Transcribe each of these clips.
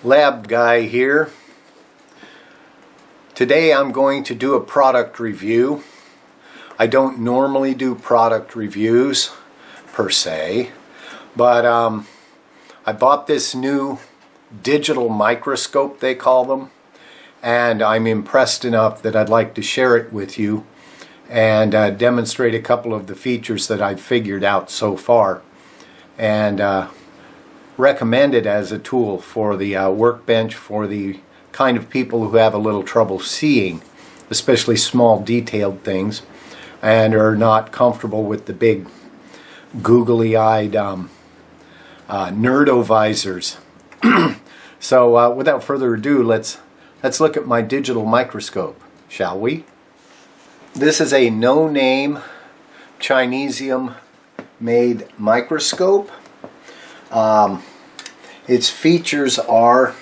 Lab guy here. Today I'm going to do a product review. I don't normally do product reviews per se, but I bought this new digital microscope, they call them, and I'm impressed enough that I'd like to share it with you and demonstrate a couple of the features that I've figured out so far, and recommend it as a tool for the workbench for the kind of people who have a little trouble seeing, especially small detailed things, and are not comfortable with the big googly-eyed nerdovisors. So without further ado, let's look at my digital microscope, shall we? This is a no-name Chinesium-made microscope. Its features are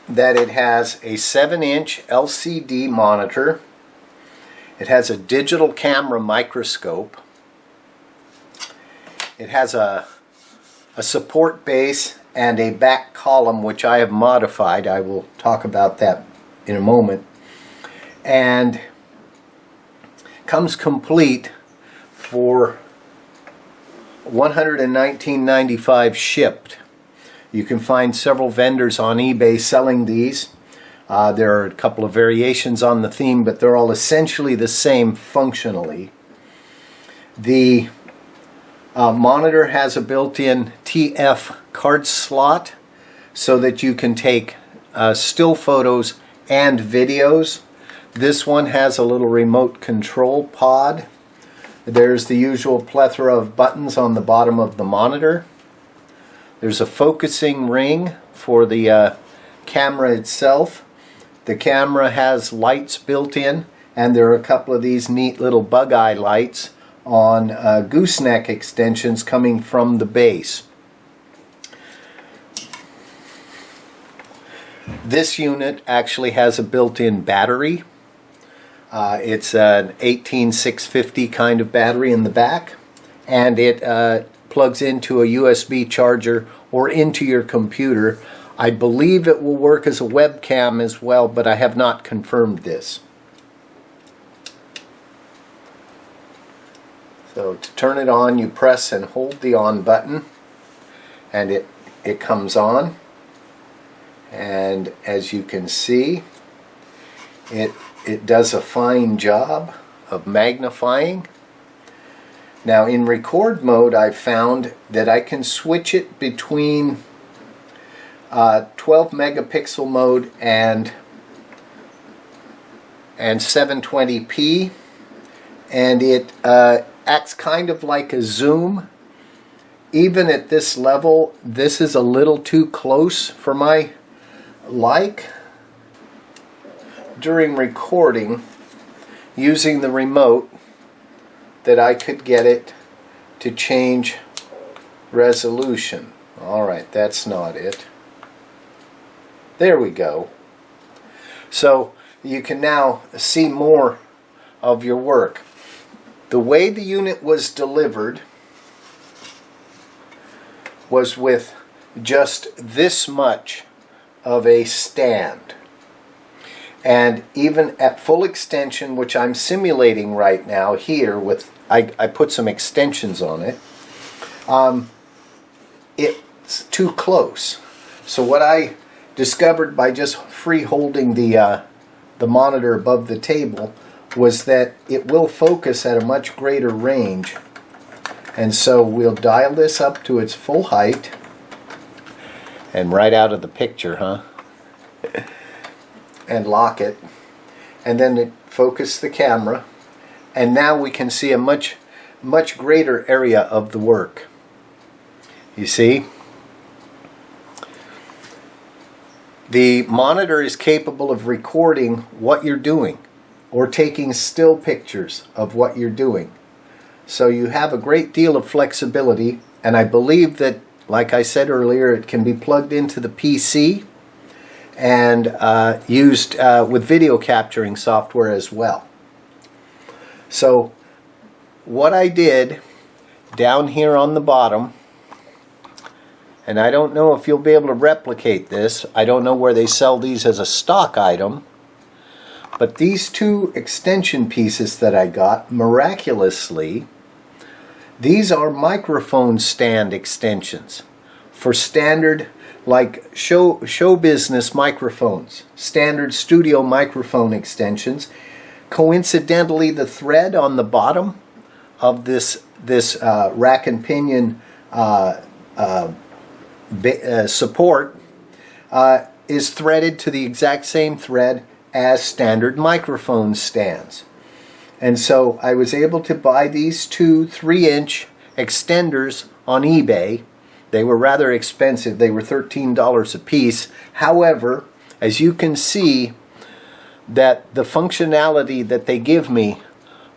that it has a 7-inch LCD monitor. It has a digital camera microscope. It has a support base and a back column, which I have modified. I will talk about that in a moment. And comes complete for $119.95 shipped. You can find several vendors on eBay selling these. There are a couple of variations on the theme, but they're all essentially the same functionally. The monitor has a built-in TF card slot so that you can take still photos and videos. This one has a little remote control pod. There's the usual plethora of buttons on the bottom of the monitor. There's a focusing ring for the camera itself. The camera has lights built in, and there are a couple of these neat little bug eye lights on gooseneck extensions coming from the base. This unit actually has a built-in battery. It's an 18650 kind of battery in the back, and it plugs into a USB charger or into your computer. I believe it will work as a webcam as well, but I have not confirmed this. So to turn it on, you press and hold the on button, and it comes on. And as you can see, it does a fine job of magnifying. Now in record mode, I've found that I can switch it between 12 megapixel mode and 720p, and it acts kind of like a zoom. Even at this level, this is a little too close for my like. During recording, using the remote, that I could get it to change resolution. Alright, that's not it. There we go. So you can now see more of your work. The way the unit was delivered was with just this much of a stand. And even at full extension, which I'm simulating right now here with, I put some extensions on it, it's too close. So what I discovered by just free holding the monitor above the table was that it will focus at a much greater range. And so we'll dial this up to its full height. And right out of the picture, huh? And lock it, and then it focus the camera, and now we can see a much greater area of the work. You see, the monitor is capable of recording what you're doing or taking still pictures of what you're doing, so you have a great deal of flexibility. And I believe that, like I said earlier, it can be plugged into the PC and used with video capturing software as well. So what I did down here on the bottom And I don't know if you'll be able to replicate this. I don't know where they sell these as a stock item. But these two extension pieces that I got, miraculously, these are microphone stand extensions for standard, like show business microphones, standard studio microphone extensions. Coincidentally, the thread on the bottom of this rack and pinion support is threaded to the exact same thread as standard microphone stands. And so I was able to buy these two 3-inch extenders on eBay. They were rather expensive. They were $13 a piece. However, as you can see, that the functionality that they give me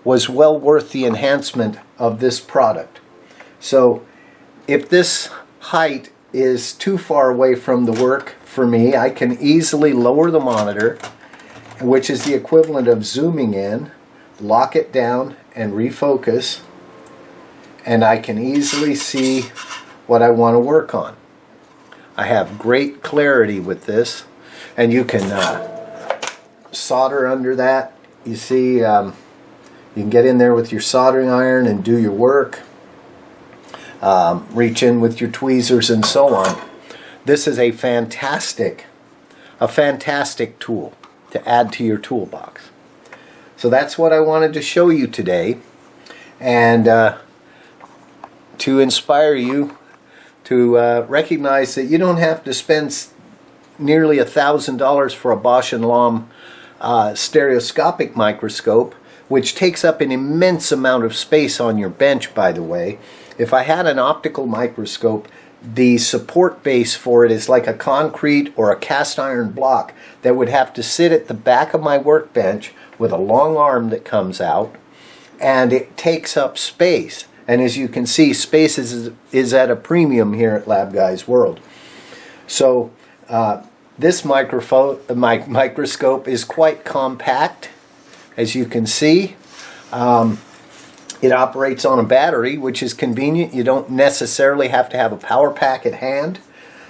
was well worth the enhancement of this product. So if this height is too far away from the work for me, I can easily lower the monitor, which is the equivalent of zooming in, lock it down and refocus, and I can easily see what I want to work on. I have great clarity with this, and you can solder under that. You see, you can get in there with your soldering iron and do your work. Reach in with your tweezers and so on. This is a fantastic tool to add to your toolbox. So that's what I wanted to show you today, and to inspire you to recognize that you don't have to spend nearly $1,000 for a Bosch & Lomb stereoscopic microscope, which takes up an immense amount of space on your bench, by the way. If I had an optical microscope, the support base for it is like a concrete or a cast iron block that would have to sit at the back of my workbench with a long arm that comes out, and it takes up space. And as you can see, space is at a premium here at Lab Guy's World. So this microscope is quite compact, as you can see. It operates on a battery, which is convenient. You don't necessarily have to have a power pack at hand,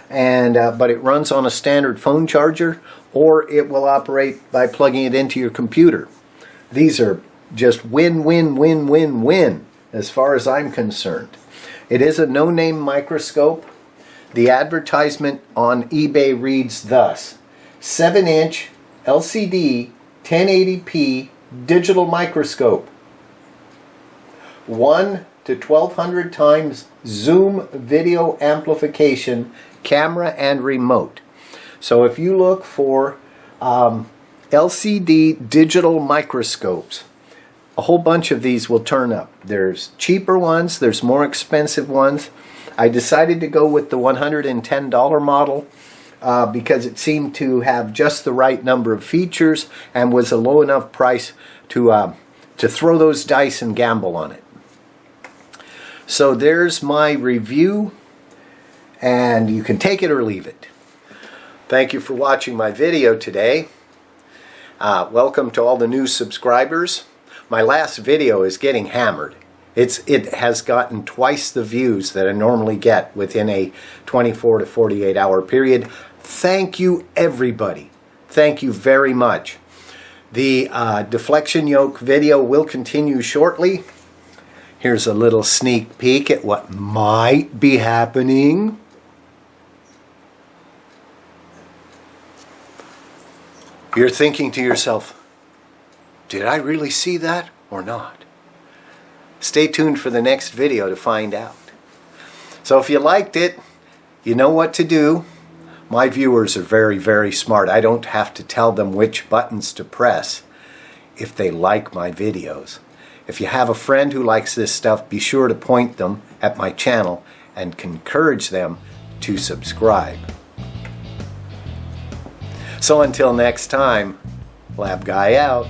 but it runs on a standard phone charger, or it will operate by plugging it into your computer. These are just win-win-win-win-win as far as I'm concerned. It is a no-name microscope. The advertisement on eBay reads thus: 7-inch LCD 1080p digital microscope, 1 to 1200 times zoom video amplification, camera and remote. So if you look for LCD digital microscopes, a whole bunch of these will turn up. There's cheaper ones, there's more expensive ones. I decided to go with the $110 model because it seemed to have just the right number of features and was a low enough price to throw those dice and gamble on it. So there's my review, and you can take it or leave it. Thank you for watching my video today. Welcome to all the new subscribers. My last video is getting hammered. It has gotten twice the views that I normally get within a 24 to 48 hour period. Thank you, everybody. Thank you very much. The deflection yoke video will continue shortly. Here's a little sneak peek at what might be happening. You're thinking to yourself, did I really see that or not? Stay tuned for the next video to find out. So if you liked it, you know what to do. My viewers are very, very smart. I don't have to tell them which buttons to press if they like my videos. If you have a friend who likes this stuff, be sure to point them at my channel and encourage them to subscribe. So until next time, Lab Guy out.